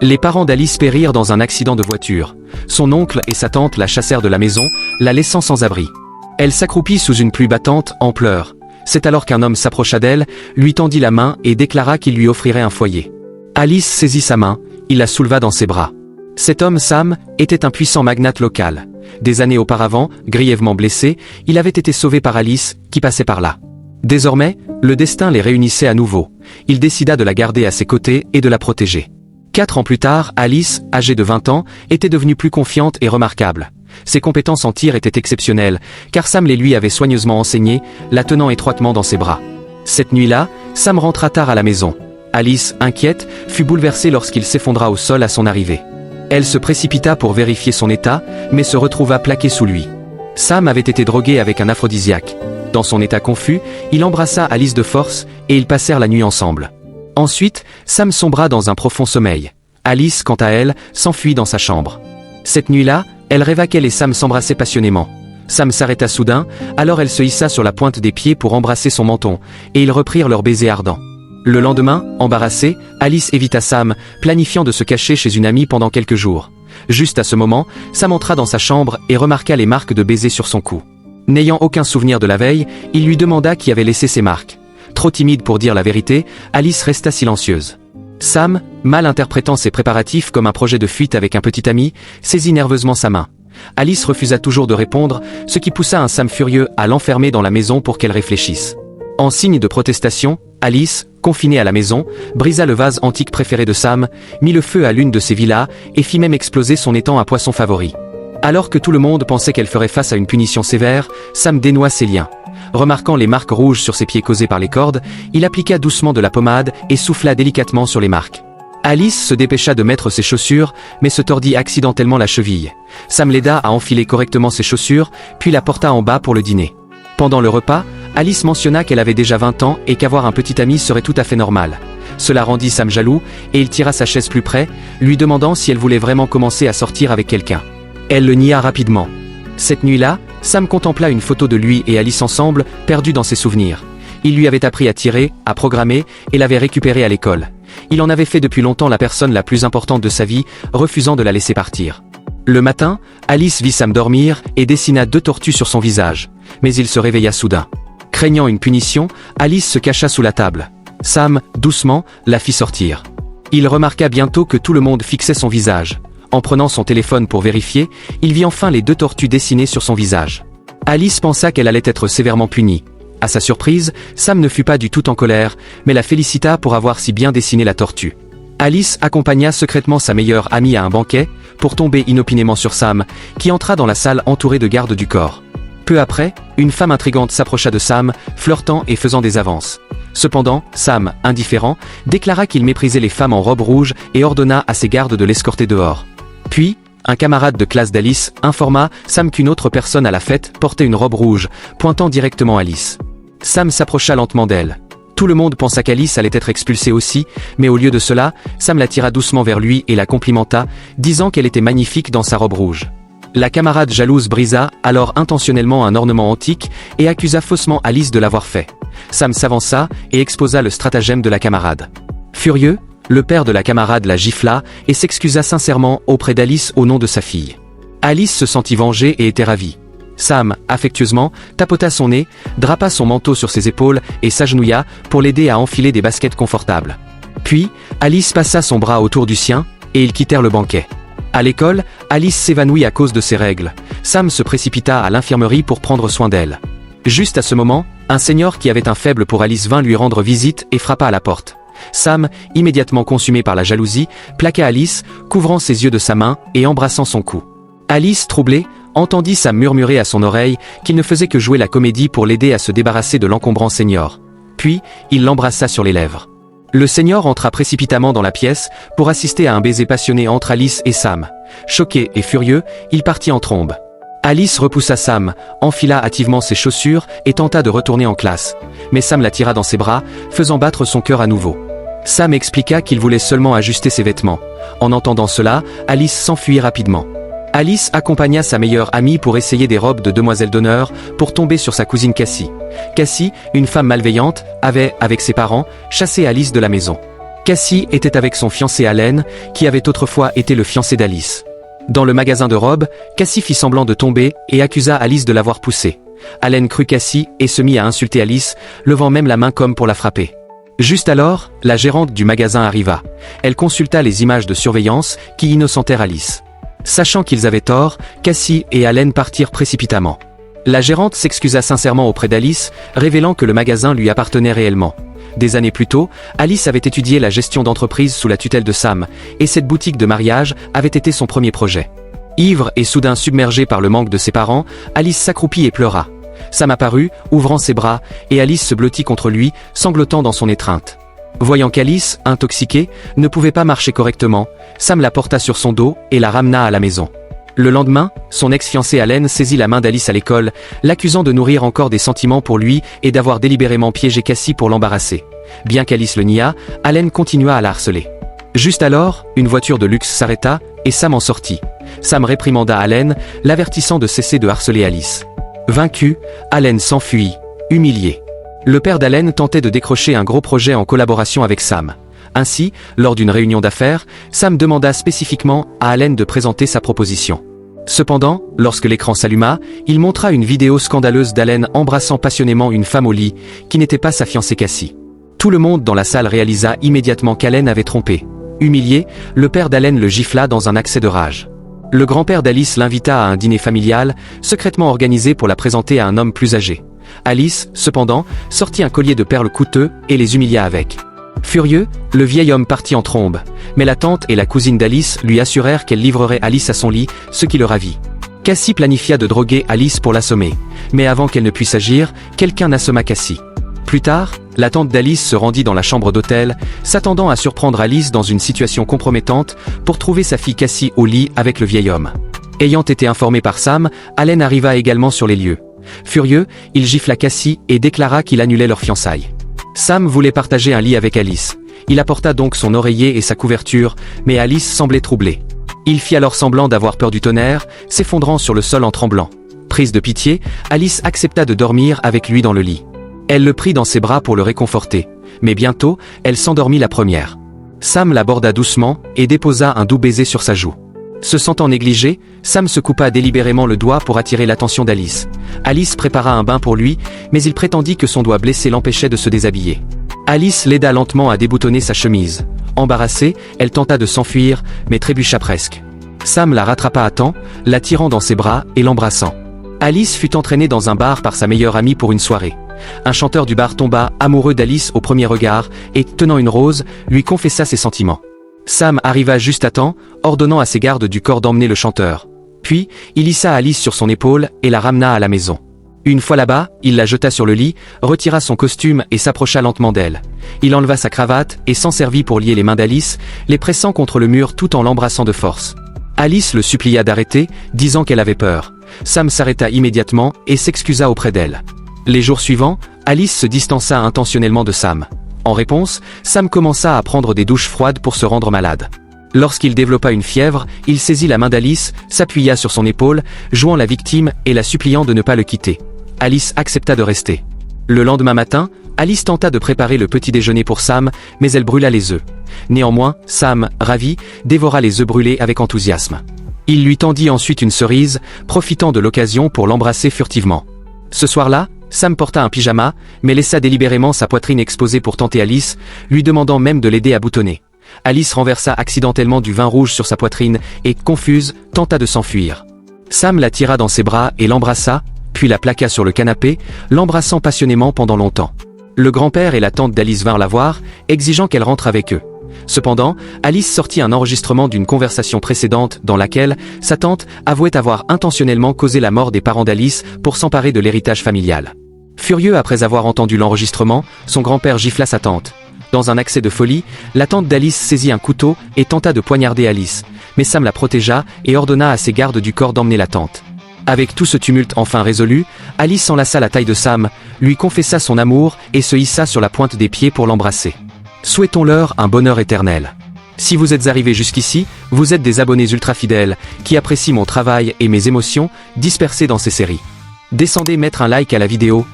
Les parents d'Alice périrent dans un accident de voiture. Son oncle et sa tante la chassèrent de la maison, la laissant sans abri. Elle s'accroupit sous une pluie battante, en pleurs. C'est alors qu'un homme s'approcha d'elle, lui tendit la main et déclara qu'il lui offrirait un foyer. Alice saisit sa main, il la souleva dans ses bras. Cet homme, Sam, était un puissant magnate local. Des années auparavant, grièvement blessé, il avait été sauvé par Alice, qui passait par là. Désormais, le destin les réunissait à nouveau. Il décida de la garder à ses côtés et de la protéger. 4 ans plus tard, Alice, âgée de 20 ans, était devenue plus confiante et remarquable. Ses compétences en tir étaient exceptionnelles, car Sam les lui avait soigneusement enseignées, la tenant étroitement dans ses bras. Cette nuit-là, Sam rentra tard à la maison. Alice, inquiète, fut bouleversée lorsqu'il s'effondra au sol à son arrivée. Elle se précipita pour vérifier son état, mais se retrouva plaqué sous lui. Sam avait été drogué avec un aphrodisiaque. Dans son état confus, il embrassa Alice de force, et ils passèrent la nuit ensemble. Ensuite, Sam sombra dans un profond sommeil. Alice, quant à elle, s'enfuit dans sa chambre. Cette nuit-là, elle rêva qu'elle et Sam s'embrassaient passionnément. Sam s'arrêta soudain, alors elle se hissa sur la pointe des pieds pour embrasser son menton, et ils reprirent leur baiser ardent. Le lendemain, embarrassée, Alice évita Sam, planifiant de se cacher chez une amie pendant quelques jours. Juste à ce moment, Sam entra dans sa chambre et remarqua les marques de baisers sur son cou. N'ayant aucun souvenir de la veille, il lui demanda qui avait laissé ces marques. Trop timide pour dire la vérité, Alice resta silencieuse. Sam, mal interprétant ses préparatifs comme un projet de fuite avec un petit ami, saisit nerveusement sa main. Alice refusa toujours de répondre, ce qui poussa un Sam furieux à l'enfermer dans la maison pour qu'elle réfléchisse. En signe de protestation, Alice, confinée à la maison, brisa le vase antique préféré de Sam, mit le feu à l'une de ses villas et fit même exploser son étang à poisson favori. Alors que tout le monde pensait qu'elle ferait face à une punition sévère, Sam dénoua ses liens. Remarquant les marques rouges sur ses pieds causées par les cordes, il appliqua doucement de la pommade et souffla délicatement sur les marques. Alice se dépêcha de mettre ses chaussures, mais se tordit accidentellement la cheville. Sam l'aida à enfiler correctement ses chaussures, puis la porta en bas pour le dîner. Pendant le repas, Alice mentionna qu'elle avait déjà 20 ans et qu'avoir un petit ami serait tout à fait normal. Cela rendit Sam jaloux, et il tira sa chaise plus près, lui demandant si elle voulait vraiment commencer à sortir avec quelqu'un. Elle le nia rapidement. Cette nuit-là, Sam contempla une photo de lui et Alice ensemble, perdus dans ses souvenirs. Il lui avait appris à tirer, à programmer, et l'avait récupérée à l'école. Il en avait fait depuis longtemps la personne la plus importante de sa vie, refusant de la laisser partir. Le matin, Alice vit Sam dormir et dessina 2 tortues sur son visage. Mais il se réveilla soudain. Craignant une punition, Alice se cacha sous la table. Sam, doucement, la fit sortir. Il remarqua bientôt que tout le monde fixait son visage. En prenant son téléphone pour vérifier, il vit enfin les 2 tortues dessinées sur son visage. Alice pensa qu'elle allait être sévèrement punie. À sa surprise, Sam ne fut pas du tout en colère, mais la félicita pour avoir si bien dessiné la tortue. Alice accompagna secrètement sa meilleure amie à un banquet, pour tomber inopinément sur Sam, qui entra dans la salle entourée de gardes du corps. Peu après, une femme intrigante s'approcha de Sam, flirtant et faisant des avances. Cependant, Sam, indifférent, déclara qu'il méprisait les femmes en robe rouge et ordonna à ses gardes de l'escorter dehors. Puis, un camarade de classe d'Alice informa Sam qu'une autre personne à la fête portait une robe rouge, pointant directement Alice. Sam s'approcha lentement d'elle. Tout le monde pensa qu'Alice allait être expulsée aussi, mais au lieu de cela, Sam la tira doucement vers lui et la complimenta, disant qu'elle était magnifique dans sa robe rouge. La camarade jalouse brisa alors intentionnellement un ornement antique et accusa faussement Alice de l'avoir fait. Sam s'avança et exposa le stratagème de la camarade. Furieux, le père de la camarade la gifla et s'excusa sincèrement auprès d'Alice au nom de sa fille. Alice se sentit vengée et était ravie. Sam, affectueusement, tapota son nez, drapa son manteau sur ses épaules et s'agenouilla pour l'aider à enfiler des baskets confortables. Puis, Alice passa son bras autour du sien, et ils quittèrent le banquet. À l'école, Alice s'évanouit à cause de ses règles. Sam se précipita à l'infirmerie pour prendre soin d'elle. Juste à ce moment, un seigneur qui avait un faible pour Alice vint lui rendre visite et frappa à la porte. Sam, immédiatement consumé par la jalousie, plaqua Alice, couvrant ses yeux de sa main et embrassant son cou. Alice, troublée, entendit Sam murmurer à son oreille qu'il ne faisait que jouer la comédie pour l'aider à se débarrasser de l'encombrant seigneur. Puis, il l'embrassa sur les lèvres. Le seigneur entra précipitamment dans la pièce pour assister à un baiser passionné entre Alice et Sam. Choqué et furieux, il partit en trombe. Alice repoussa Sam, enfila hâtivement ses chaussures et tenta de retourner en classe. Mais Sam la tira dans ses bras, faisant battre son cœur à nouveau. Sam expliqua qu'il voulait seulement ajuster ses vêtements. En entendant cela, Alice s'enfuit rapidement. Alice accompagna sa meilleure amie pour essayer des robes de demoiselle d'honneur pour tomber sur sa cousine Cassie. Cassie, une femme malveillante, avait, avec ses parents, chassé Alice de la maison. Cassie était avec son fiancé Allen, qui avait autrefois été le fiancé d'Alice. Dans le magasin de robes, Cassie fit semblant de tomber et accusa Alice de l'avoir poussée. Allen crut Cassie et se mit à insulter Alice, levant même la main comme pour la frapper. Juste alors, la gérante du magasin arriva. Elle consulta les images de surveillance qui innocentèrent Alice. Sachant qu'ils avaient tort, Cassie et Allen partirent précipitamment. La gérante s'excusa sincèrement auprès d'Alice, révélant que le magasin lui appartenait réellement. Des années plus tôt, Alice avait étudié la gestion d'entreprise sous la tutelle de Sam, et cette boutique de mariage avait été son premier projet. Ivre et soudain submergée par le manque de ses parents, Alice s'accroupit et pleura. Sam apparut, ouvrant ses bras, et Alice se blottit contre lui, sanglotant dans son étreinte. Voyant qu'Alice, intoxiquée, ne pouvait pas marcher correctement, Sam la porta sur son dos et la ramena à la maison. Le lendemain, son ex-fiancé Allen saisit la main d'Alice à l'école, l'accusant de nourrir encore des sentiments pour lui et d'avoir délibérément piégé Cassie pour l'embarrasser. Bien qu'Alice le niât, Allen continua à la harceler. Juste alors, une voiture de luxe s'arrêta, et Sam en sortit. Sam réprimanda Allen, l'avertissant de cesser de harceler Alice. Vaincu, Allen s'enfuit, humilié. Le père d'Allen tentait de décrocher un gros projet en collaboration avec Sam. Ainsi, lors d'une réunion d'affaires, Sam demanda spécifiquement à Allen de présenter sa proposition. Cependant, lorsque l'écran s'alluma, il montra une vidéo scandaleuse d'Allen embrassant passionnément une femme au lit, qui n'était pas sa fiancée Cassie. Tout le monde dans la salle réalisa immédiatement qu'Allen avait trompé. Humilié, le père d'Allen le gifla dans un accès de rage. Le grand-père d'Alice l'invita à un dîner familial, secrètement organisé pour la présenter à un homme plus âgé. Alice, cependant, sortit un collier de perles coûteux et les humilia avec. Furieux, le vieil homme partit en trombe, mais la tante et la cousine d'Alice lui assurèrent qu'elle livrerait Alice à son lit, ce qui le ravit. Cassie planifia de droguer Alice pour l'assommer, mais avant qu'elle ne puisse agir, quelqu'un assomma Cassie. Plus tard, la tante d'Alice se rendit dans la chambre d'hôtel, s'attendant à surprendre Alice dans une situation compromettante pour trouver sa fille Cassie au lit avec le vieil homme. Ayant été informé par Sam, Allen arriva également sur les lieux. Furieux, il gifla Cassie et déclara qu'il annulait leur fiançailles. Sam voulait partager un lit avec Alice. Il apporta donc son oreiller et sa couverture, mais Alice semblait troublée. Il fit alors semblant d'avoir peur du tonnerre, s'effondrant sur le sol en tremblant. Prise de pitié, Alice accepta de dormir avec lui dans le lit. Elle le prit dans ses bras pour le réconforter, mais bientôt, elle s'endormit la première. Sam l'aborda doucement et déposa un doux baiser sur sa joue. Se sentant négligé, Sam se coupa délibérément le doigt pour attirer l'attention d'Alice. Alice prépara un bain pour lui, mais il prétendit que son doigt blessé l'empêchait de se déshabiller. Alice l'aida lentement à déboutonner sa chemise. Embarrassée, elle tenta de s'enfuir, mais trébucha presque. Sam la rattrapa à temps, l'attirant dans ses bras et l'embrassant. Alice fut entraînée dans un bar par sa meilleure amie pour une soirée. Un chanteur du bar tomba amoureux d'Alice au premier regard et, tenant une rose, lui confessa ses sentiments. Sam arriva juste à temps, ordonnant à ses gardes du corps d'emmener le chanteur. Puis, il hissa Alice sur son épaule et la ramena à la maison. Une fois là-bas, il la jeta sur le lit, retira son costume et s'approcha lentement d'elle. Il enleva sa cravate et s'en servit pour lier les mains d'Alice, les pressant contre le mur tout en l'embrassant de force. Alice le supplia d'arrêter, disant qu'elle avait peur. Sam s'arrêta immédiatement et s'excusa auprès d'elle. Les jours suivants, Alice se distança intentionnellement de Sam. En réponse, Sam commença à prendre des douches froides pour se rendre malade. Lorsqu'il développa une fièvre, il saisit la main d'Alice, s'appuya sur son épaule, jouant la victime et la suppliant de ne pas le quitter. Alice accepta de rester. Le lendemain matin, Alice tenta de préparer le petit déjeuner pour Sam, mais elle brûla les œufs. Néanmoins, Sam, ravi, dévora les œufs brûlés avec enthousiasme. Il lui tendit ensuite une cerise, profitant de l'occasion pour l'embrasser furtivement. Ce soir-là, Sam porta un pyjama, mais laissa délibérément sa poitrine exposée pour tenter Alice, lui demandant même de l'aider à boutonner. Alice renversa accidentellement du vin rouge sur sa poitrine et, confuse, tenta de s'enfuir. Sam la tira dans ses bras et l'embrassa, puis la plaqua sur le canapé, l'embrassant passionnément pendant longtemps. Le grand-père et la tante d'Alice vinrent la voir, exigeant qu'elle rentre avec eux. Cependant, Alice sortit un enregistrement d'une conversation précédente dans laquelle sa tante avouait avoir intentionnellement causé la mort des parents d'Alice pour s'emparer de l'héritage familial. Furieux après avoir entendu l'enregistrement, son grand-père gifla sa tante. Dans un accès de folie, la tante d'Alice saisit un couteau et tenta de poignarder Alice, mais Sam la protégea et ordonna à ses gardes du corps d'emmener la tante. Avec tout ce tumulte enfin résolu, Alice enlaça la taille de Sam, lui confessa son amour et se hissa sur la pointe des pieds pour l'embrasser. Souhaitons-leur un bonheur éternel. Si vous êtes arrivés jusqu'ici, vous êtes des abonnés ultra fidèles, qui apprécient mon travail et mes émotions, dispersées dans ces séries. Descendez mettre un like à la vidéo,